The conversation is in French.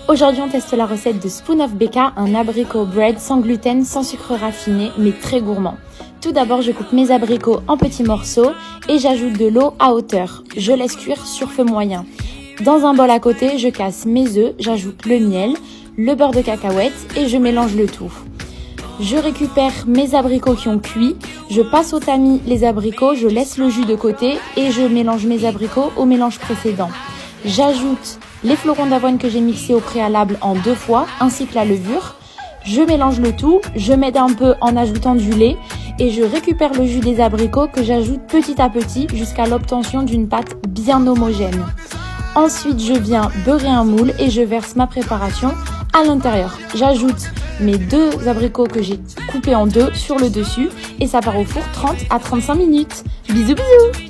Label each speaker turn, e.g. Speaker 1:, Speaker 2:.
Speaker 1: Aujourd'hui, on teste la recette de Spoon of Becca, un abricot bread sans gluten, sans sucre raffiné, mais très gourmand. Tout d'abord, je coupe mes abricots en petits morceaux et j'ajoute de l'eau à hauteur. Je laisse cuire sur feu moyen. Dans un bol à côté, je casse mes œufs, j'ajoute le miel, le beurre de cacahuète et je mélange le tout. Je récupère mes abricots qui ont cuit, je passe au tamis les abricots, je laisse le jus de côté et je mélange mes abricots au mélange précédent. J'ajoute les flocons d'avoine que j'ai mixés au préalable en 2 fois, ainsi que la levure. Je mélange le tout, je m'aide un peu en ajoutant du lait et je récupère le jus des abricots que j'ajoute petit à petit jusqu'à l'obtention d'une pâte bien homogène. Ensuite, je viens beurrer un moule et je verse ma préparation à l'intérieur. J'ajoute mes 2 abricots que j'ai coupés en 2 sur le dessus et ça part au four 30 à 35 minutes. Bisous bisous!